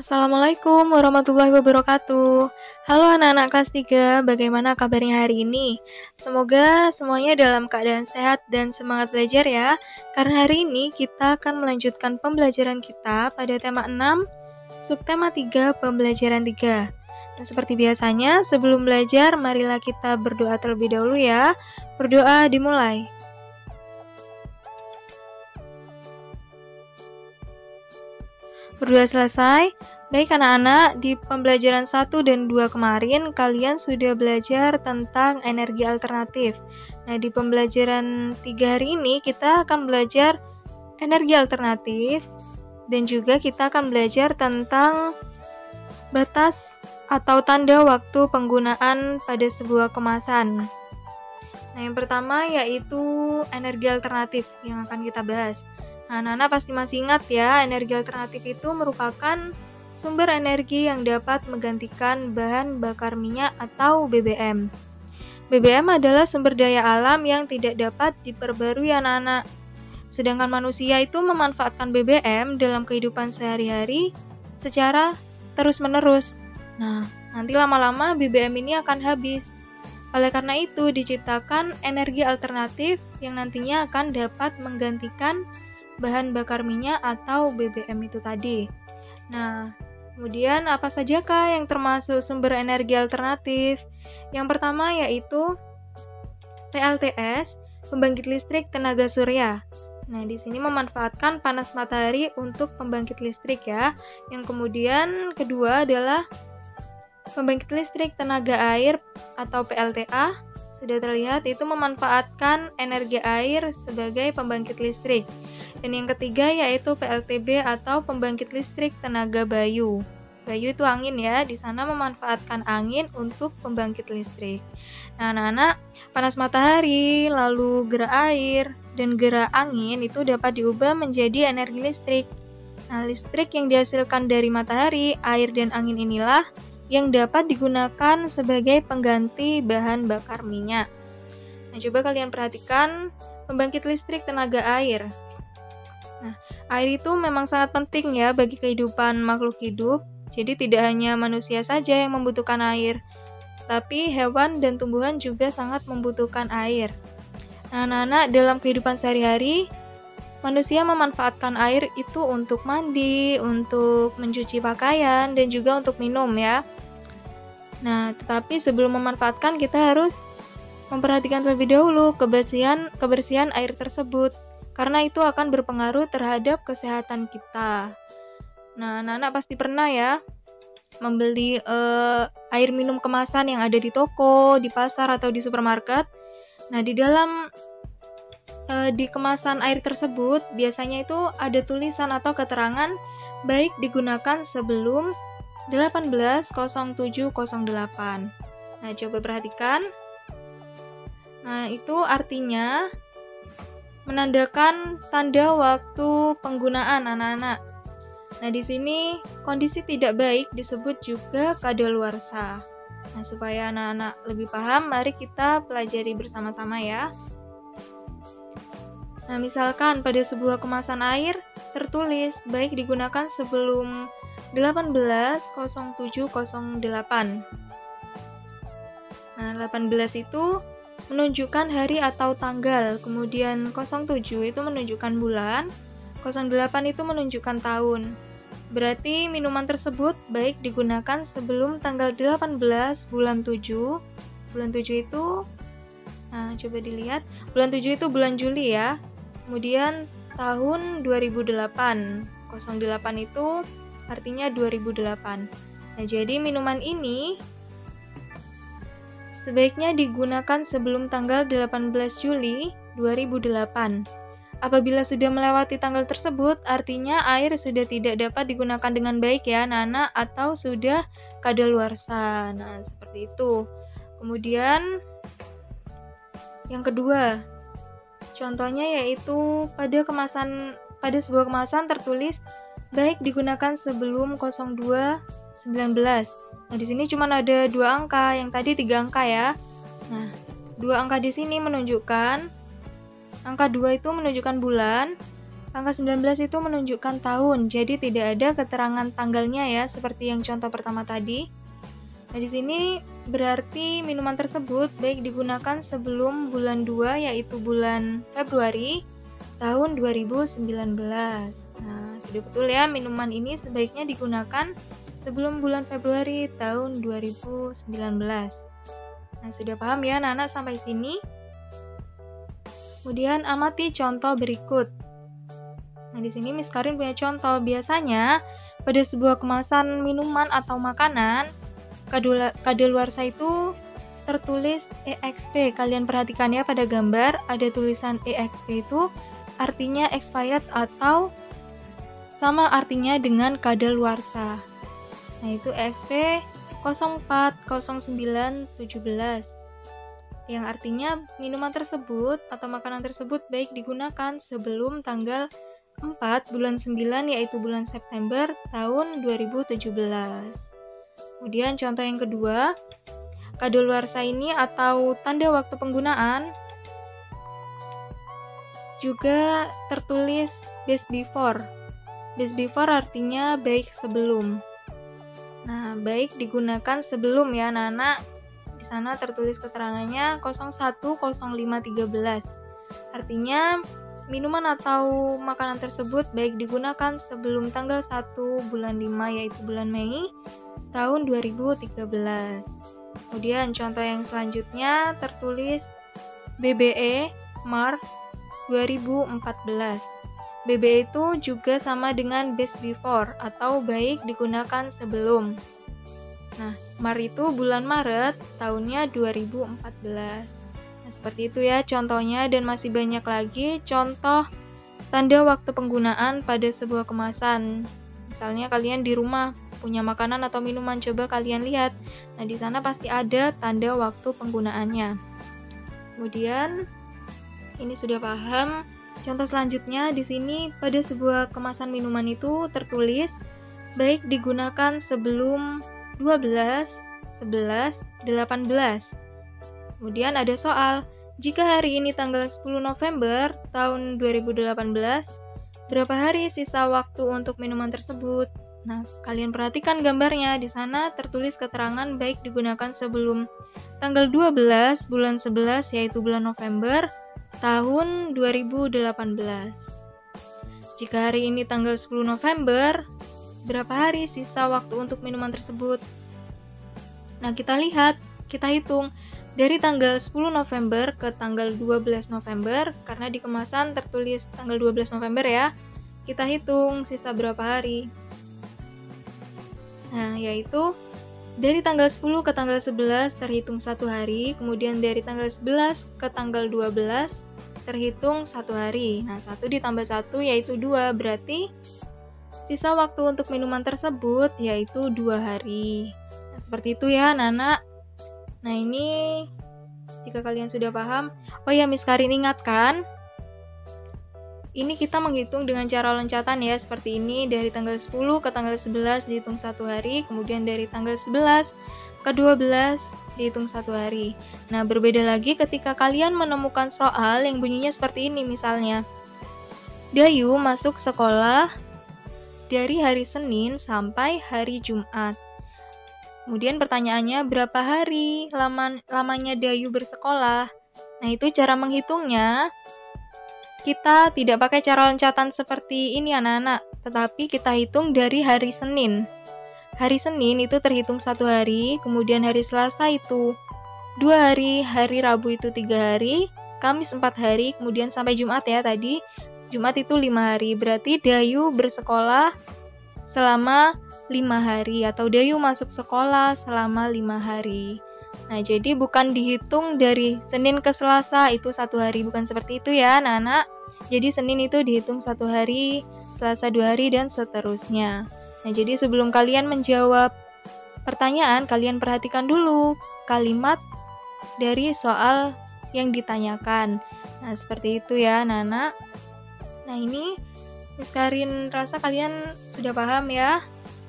Assalamualaikum warahmatullahi wabarakatuh. Halo anak-anak kelas 3, bagaimana kabarnya hari ini? Semoga semuanya dalam keadaan sehat dan semangat belajar ya. Karena hari ini kita akan melanjutkan pembelajaran kita pada tema 6, subtema 3, pembelajaran 3. Dan seperti biasanya, sebelum belajar, marilah kita berdoa terlebih dahulu ya. Berdoa dimulai. Berdoa selesai. Baik anak-anak, di pembelajaran 1 dan 2 kemarin kalian sudah belajar tentang energi alternatif. Nah, di pembelajaran 3 hari ini kita akan belajar energi alternatif dan juga kita akan belajar tentang batas atau tanda waktu penggunaan pada sebuah kemasan. Nah, yang pertama yaitu energi alternatif yang akan kita bahas. Nah, anak-anak pasti masih ingat ya, energi alternatif itu merupakan sumber energi yang dapat menggantikan bahan bakar minyak atau BBM. BBM adalah sumber daya alam yang tidak dapat diperbarui anak-anak. Sedangkan manusia itu memanfaatkan BBM dalam kehidupan sehari-hari secara terus-menerus. Nah, nanti lama-lama BBM ini akan habis. Oleh karena itu, diciptakan energi alternatif yang nantinya akan dapat menggantikan bahan bakar minyak atau BBM itu tadi. Nah, kemudian apa sajakah yang termasuk sumber energi alternatif? Yang pertama yaitu PLTS, pembangkit listrik tenaga surya. Nah, di sini memanfaatkan panas matahari untuk pembangkit listrik ya. Yang kemudian kedua adalah pembangkit listrik tenaga air atau PLTA. Sudah terlihat itu memanfaatkan energi air sebagai pembangkit listrik. Dan yang ketiga yaitu PLTB atau pembangkit listrik tenaga bayu. Bayu itu angin ya, di sana memanfaatkan angin untuk pembangkit listrik. Nah, anak-anak, panas matahari, lalu gerak air, dan gerak angin itu dapat diubah menjadi energi listrik. Nah, listrik yang dihasilkan dari matahari, air, dan angin inilah yang dapat digunakan sebagai pengganti bahan bakar minyak. Nah, coba kalian perhatikan pembangkit listrik tenaga air. Nah, air itu memang sangat penting ya bagi kehidupan makhluk hidup. Jadi tidak hanya manusia saja yang membutuhkan air, tapi hewan dan tumbuhan juga sangat membutuhkan air. Nah, anak-anak, dalam kehidupan sehari-hari, manusia memanfaatkan air itu untuk mandi, untuk mencuci pakaian, dan juga untuk minum ya. Nah, tetapi sebelum memanfaatkan kita harus memperhatikan terlebih dahulu kebersihan air tersebut, karena itu akan berpengaruh terhadap kesehatan kita. Nah, anak-anak pasti pernah ya membeli air minum kemasan yang ada di toko, di pasar, atau di supermarket. Nah, di kemasan air tersebut biasanya itu ada tulisan atau keterangan baik digunakan sebelum 180708. Nah, coba perhatikan. Nah, itu artinya menandakan tanda waktu penggunaan anak-anak. Nah, di sini kondisi tidak baik disebut juga kadaluarsa. Nah, supaya anak-anak lebih paham, mari kita pelajari bersama-sama ya. Nah, misalkan pada sebuah kemasan air tertulis baik digunakan sebelum 180708. Nah, 18 itu menunjukkan hari atau tanggal, kemudian 07 itu menunjukkan bulan, 08 itu menunjukkan tahun. Berarti minuman tersebut baik digunakan sebelum tanggal 18 bulan 7. Bulan 7 itu, nah coba dilihat, bulan 7 itu bulan Juli ya. Kemudian tahun 2008. 08 itu artinya 2008. Nah, jadi minuman ini sebaiknya digunakan sebelum tanggal 18 Juli 2008. Apabila sudah melewati tanggal tersebut, artinya air sudah tidak dapat digunakan dengan baik ya, anak-anak, atau sudah kadaluarsa. Nah, seperti itu. Kemudian yang kedua, contohnya yaitu pada sebuah kemasan tertulis baik digunakan sebelum 0219. Nah, di sini cuma ada 2 angka, yang tadi 3 angka ya. Nah, 2 angka di sini menunjukkan angka 2 itu menunjukkan bulan, Angka 19 itu menunjukkan tahun, jadi tidak ada keterangan tanggalnya ya, seperti yang contoh pertama tadi. Nah, di sini berarti minuman tersebut baik digunakan sebelum bulan 2, yaitu bulan Februari tahun 2019. Nah, sudah betul ya, minuman ini sebaiknya digunakan sebelum bulan Februari tahun 2019. Nah, sudah paham ya anak-anak sampai sini? Kemudian amati contoh berikut. Nah, di sini Miss Karin punya contoh. Biasanya pada sebuah kemasan minuman atau makanan, kadaluarsa itu tertulis EXP. Kalian perhatikan ya, pada gambar ada tulisan EXP itu artinya expired atau sama artinya dengan kadaluarsa. Nah, itu EXP 040917 yang artinya minuman tersebut atau makanan tersebut baik digunakan sebelum tanggal 4 bulan 9, yaitu bulan September tahun 2017. Kemudian contoh yang kedua, kadaluarsa ini atau tanda waktu penggunaan juga tertulis best before. Best before artinya baik sebelum. Nah, baik digunakan sebelum ya anak-anak. Di sana tertulis keterangannya 010513. Artinya minuman atau makanan tersebut baik digunakan sebelum tanggal 1 bulan 5, yaitu bulan Mei tahun 2013. Kemudian contoh yang selanjutnya tertulis BBE Maret 2014. BBE itu juga sama dengan best before atau baik digunakan sebelum. Nah, Maret itu bulan Maret tahunnya 2014. Nah, seperti itu ya contohnya, dan masih banyak lagi contoh tanda waktu penggunaan pada sebuah kemasan. Misalnya kalian di rumah punya makanan atau minuman, coba kalian lihat. Nah, di sana pasti ada tanda waktu penggunaannya. Kemudian ini sudah paham. Contoh selanjutnya di sini pada sebuah kemasan minuman itu tertulis baik digunakan sebelum 12, 11, 18. Kemudian ada soal, jika hari ini tanggal 10 November tahun 2018, berapa hari sisa waktu untuk minuman tersebut? Nah, kalian perhatikan gambarnya. Di sana tertulis keterangan baik digunakan sebelum tanggal 12 bulan 11, yaitu bulan November tahun 2018. Jika hari ini tanggal 10 November, berapa hari sisa waktu untuk minuman tersebut? Nah, kita lihat, kita hitung dari tanggal 10 November ke tanggal 12 November, karena di kemasan tertulis tanggal 12 November ya. Kita hitung sisa berapa hari. Nah, yaitu dari tanggal 10 ke tanggal 11 terhitung 1 hari, kemudian dari tanggal 11 ke tanggal 12 terhitung 1 hari. Nah, 1 ditambah 1 yaitu 2, berarti sisa waktu untuk minuman tersebut yaitu 2 hari. Nah, seperti itu ya anak-anak. Nah, ini jika kalian sudah paham. Oh ya, Miss Karin ingatkan, ini kita menghitung dengan cara loncatan ya, seperti ini. Dari tanggal 10 ke tanggal 11 dihitung 1 hari, kemudian dari tanggal 11 ke 12 dihitung 1 hari. Nah, berbeda lagi ketika kalian menemukan soal yang bunyinya seperti ini misalnya. Dayu masuk sekolah dari hari Senin sampai hari Jumat. Kemudian pertanyaannya, berapa hari lamanya Dayu bersekolah? Nah, itu cara menghitungnya. Kita tidak pakai cara loncatan seperti ini anak-anak, tetapi kita hitung dari hari Senin. Hari Senin itu terhitung 1 hari, kemudian hari Selasa itu 2 hari, hari Rabu itu 3 hari, Kamis 4 hari, kemudian sampai Jumat ya tadi. Jumat itu 5 hari, berarti Dayu bersekolah selama 5 hari, atau Dayu masuk sekolah selama 5 hari. Nah, jadi bukan dihitung dari Senin ke Selasa itu 1 hari, bukan seperti itu ya anak-anak. Jadi Senin itu dihitung 1 hari, Selasa 2 hari, dan seterusnya. Nah, jadi sebelum kalian menjawab pertanyaan, kalian perhatikan dulu kalimat dari soal yang ditanyakan. Nah, seperti itu ya anak-anak. Nah, ini Miss Karin rasa kalian sudah paham ya.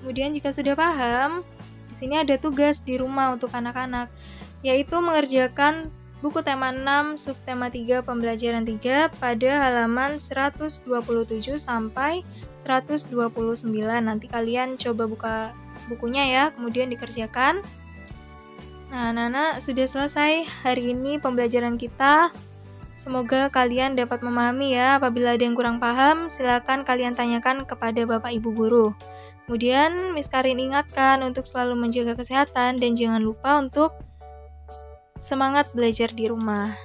Kemudian jika sudah paham, di sini ada tugas di rumah untuk anak-anak, yaitu mengerjakan buku tema 6, subtema 3, pembelajaran 3 pada halaman 127 sampai 129. Nanti kalian coba buka bukunya ya, kemudian dikerjakan. Nah, anak-anak, sudah selesai hari ini pembelajaran kita. Semoga kalian dapat memahami ya. Apabila ada yang kurang paham, silakan kalian tanyakan kepada Bapak Ibu guru. Kemudian Miss Karin ingatkan untuk selalu menjaga kesehatan dan jangan lupa untuk semangat belajar di rumah.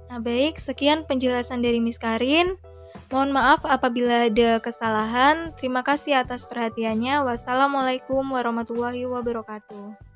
Nah, baik, sekian penjelasan dari Miss Karin. Mohon maaf apabila ada kesalahan. Terima kasih atas perhatiannya. Wassalamualaikum warahmatullahi wabarakatuh.